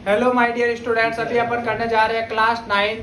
Hello my dear students, अभी अपन करने जा रहे हैं क्लास 9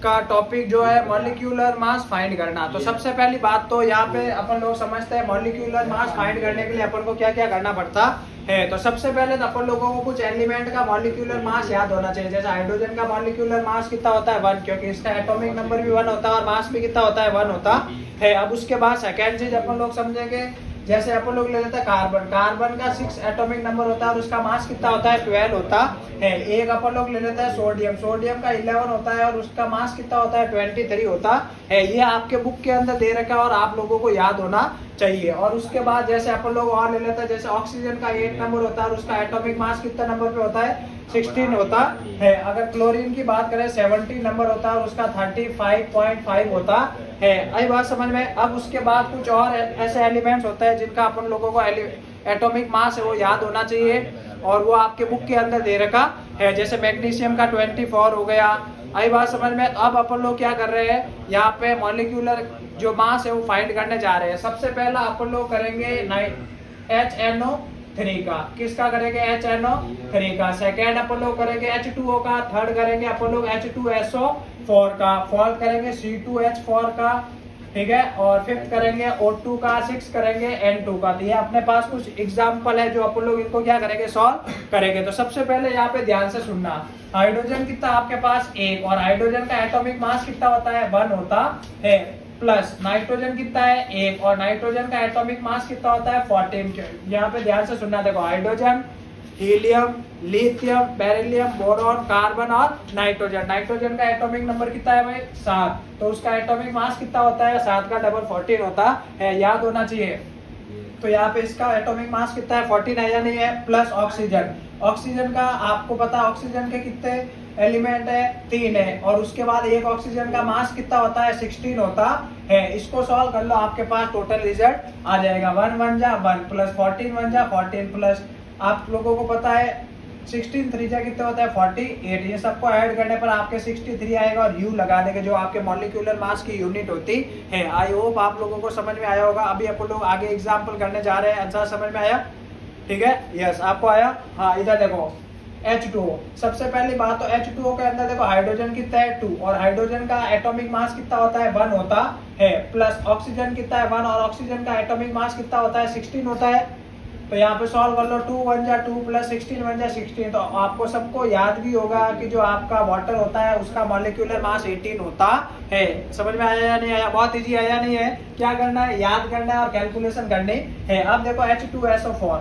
का टॉपिक जो है मॉलिक्यूलर मास फाइंड करना। तो सबसे पहली बात तो यहाँ पे अपन लोग समझते हैं मॉलिक्यूलर मास फाइंड करने के लिए अपन को क्या क्या करना पड़ता है। तो सबसे पहले तो अपन लोगों को कुछ एलिमेंट का मॉलिक्यूलर मास याद होना चाहिए। जैसे हाइड्रोजन का मॉलिक्यूलर मास कितना होता है 1, क्योंकि इसका एटॉमिक नंबर भी 1 होता है और मास भी कितना होता है 1 होता है। अब उसके बाद सेकेंड चीज अपन लोग समझेंगे, जैसे अपन लोग ले लेते हैं कार्बन। कार्बन का 6 एटॉमिक नंबर होता है और उसका मास कितना होता है 12 होता है। एक अपन लोग ले लेते हैं सोडियम। सोडियम का 11 होता है और उसका मास कितना होता है 23 होता है। ये आपके बुक के अंदर दे रखा है और आप लोगों को याद होना चाहिए। और उसके बाद जैसे अपन लोग और ले लेते हैं, जैसे ऑक्सीजन का 8 नंबर होता है और उसका एटॉमिक मास कितना नंबर पे होता है 16 होता है। अगर क्लोरीन की बात करें 70 नंबर होता है और उसका 35.5 होता है। आई बात समझ में। अब उसके बाद कुछ और ऐसे एलिमेंट्स होते हैं जिनका अपन लोगों को एटॉमिक मास है वो याद होना चाहिए और वो आपके बुक के अंदर दे रखा है। जैसे मैग्नीशियम का 24 हो गया। आई बात समझ में। अब अपन लोग क्या कर रहे हैं, यहाँ पे मॉलिक्यूलर जो मास है वो फाइंड करने जा रहे हैं। सबसे पहला अपन लोग करेंगे HNO3 का। किसका करेंगे HNO3 का। सेकेंड अपन लोग करेंगे H2O का। थर्ड करेंगे अपन लोग H2SO4 का। फोर्थ करेंगे C2H4 का, ठीक है। और फिफ्थ करेंगे O2 का। सिक्स करेंगे N2 का। तो ये अपने पास कुछ एग्जाम्पल है जो अपन लोग इनको क्या करेंगे सॉल्व करेंगे। तो सबसे पहले यहाँ पे ध्यान से सुनना। हाइड्रोजन कितना आपके पास 1 और हाइड्रोजन का एटॉमिक मास कितना होता है 1 होता है। प्लस नाइट्रोजन कितना है 1 और नाइट्रोजन का एटॉमिक मास कितना होता है 14। यहाँ पे ध्यान से सुनना। देखो hydrogen, helium, lithium, beryllium, boron, carbon और नाइट्रोजन। नाइट्रोजन का एटॉमिक नंबर कितना है भाई 7। तो उसका एटॉमिक मास कितना होता है 7 का डबल 14 होता है, याद होना चाहिए। तो यहाँ पे इसका एटॉमिक मास कितना है 14 है या नहीं है। Plus oxygen. ऑक्सीजन का आपको पता है ऑक्सीजन के कितने एलिमेंट है 3 है और उसके बाद एक ऑक्सीजन का मास कितना होता है 16 होता है। इसको सॉल्व कर लो, आपके पास टोटल रिजल्ट आ जाएगा। 1 1 जा 1 प्लस 14 1 जा 14 प्लस आप लोगों को पता है 16 3 जा कितना होता है 48। ये सबको ऐड करने पर आपके 63 आएगा और यू लगा देंगे जो आपके मॉलिक्यूलर मास की यूनिट होती है। आई होप आप लोगों को समझ में आया होगा। अभी अपन लोग आगे एग्जांपल करने जा रहे हैं। अच्छा समझ में आया, ठीक है। यस आपको आया। हाँ इधर देखो H2O। सबसे पहली बात तो H2O के अंदर देखो हाइड्रोजन कितना है 2 और हाइड्रोजन का एटॉमिक मास कितना होता है 1 होता है। प्लस ऑक्सीजन कितना है 1 और ऑक्सीजन का एटॉमिक मास कितना होता है 16 होता है। तो यहाँ पे सॉल्व कर लो 2 1 जा 2 प्लस 16 1 जा 16। तो आपको सबको याद भी होगा कि जो आपका वाटर होता है उसका मॉलिक्यूलर मास 18 होता है। समझ में आया या नहीं आया। बहुत इजी आया नहीं है। क्या करना है, याद करना है और कैलकुलेशन करनी है। अब देखो H2SO4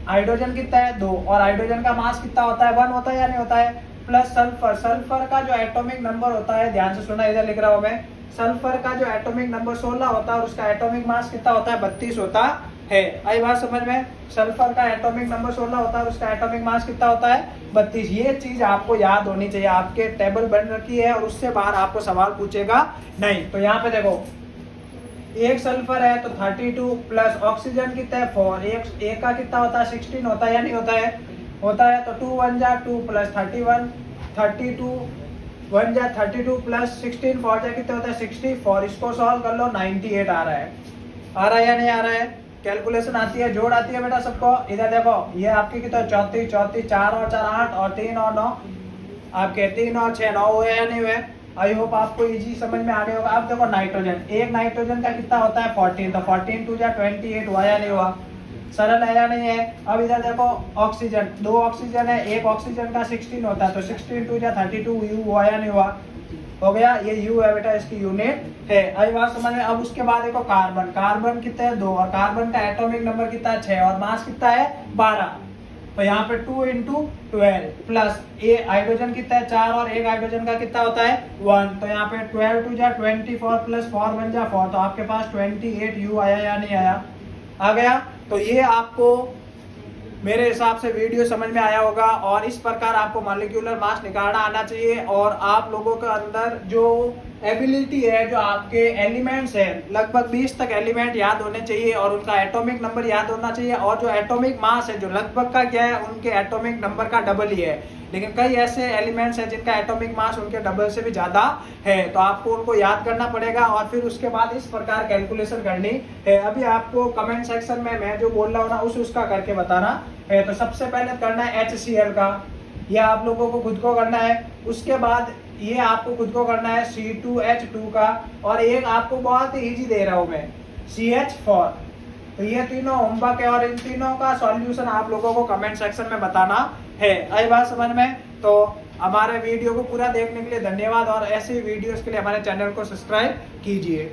हाइड्रोजन कितना है 2 और हाइड्रोजन का मास कितना होता है 1 होता है या नहीं होता है। Plus sulphur. सल्फर का जो एटॉमिक नंबर होता है, ध्यान से सुना, इधर लिख रहा हूं मैं। सल्फर का जो एटॉमिक नंबर 16 होता है और उसका एटॉमिक मास कितना होता है 32 होता है। आई बात समझ में। सल्फर का एटॉमिक नंबर 16 होता है और उसका एटॉमिक मास कितना होता है 32। ये चीज आपको याद होनी चाहिए। आपके टेबल बन रखी है और उससे बाहर आपको सवाल पूछेगा नहीं। तो यहाँ पे देखो एक सल्फर है तो 32 प्लस ऑक्सीजन कितना है 4। एक का कितना होता है 16 होता है या नहीं होता है। होता है। तो 2 1 जा 2 प्लस 31 32 1 जा 32 प्लस 16 4 जा कितना होता है 64। इसको सॉल्व कर लो 98 आ रहा है। आ रहा है या नहीं आ रहा है। कैलकुलेशन आती है, जोड़ आती है बेटा सबको। इधर देखो ये आपकी कितना 34 34 4 और 4 8 और 3 और 9 आपके 3 और 6 9 हुए या नहीं हुए। आई होप आपको इजी समझ में आ गया होगा। अब देखो नाइट्रोजन। एक नाइट्रोजन का कितना होता है 14। तो 14 2 जा 28 हुआ या नहीं हुआ। सरल है या नहीं है। अब इधर देखो ऑक्सीजन। 2 ऑक्सीजन है, एक ऑक्सीजन का 16 होता है। तो 16 2 जा 32 यू हुआ या नहीं हुआ। हो गया। ये यू है बेटा, इसकी यूनिट है। आई बात समझ में। अब उसके बाद देखो कार्बन। कार्बन कितना है 2 और कार्बन का एटॉमिक नंबर कितना है 6 और मास कितना है 12। तो यहाँ पे 2 × 12 प्लस ए हाइड्रोजन कितना है 4 और एक हाइड्रोजन का कितना होता है 1। तो यहाँ पे 12 2 जा 24 प्लस 4 1 जा 4। तो आपके पास 28 यू आया या नहीं आया। आ गया। तो ये आपको मेरे हिसाब से वीडियो समझ में आया होगा और इस प्रकार आपको मॉलिक्यूलर मास निकालना आना चाहिए। और आप लोगों के अंदर जो एबिलिटी है, जो आपके एलिमेंट्स है, लगभग 20 तक एलिमेंट याद होने चाहिए और उनका एटॉमिक नंबर याद होना चाहिए। और जो एटॉमिक मास है, जो लगभग का क्या है, उनके एटॉमिक नंबर का डबल ही है। लेकिन कई ऐसे एलिमेंट्स हैं जिनका एटॉमिक मास उनके डबल से भी ज्यादा है। तो आपको उनको याद करना पड़ेगा और फिर उसके बाद इस प्रकार कैलकुलेशन करनी है। अभी आपको कमेंट सेक्शन में मैं जो बोल रहा हूँ ना उसका करके बताना है। तो सबसे पहले करना है HCl का। ये आप लोगों को खुद को करना है। उसके बाद ये आपको खुद को करना है C2H2 का, और एक आपको बहुत ही ईजी दे रहा हूँ मैं, CH4। तो ये तीनों होमवर्क है और इन तीनों का सॉल्यूशन आप लोगों को कमेंट सेक्शन में बताना है। आई बात समझ में? तो हमारे वीडियो को पूरा देखने के लिए धन्यवाद, और ऐसे वीडियोस के लिए हमारे चैनल को सब्सक्राइब कीजिए।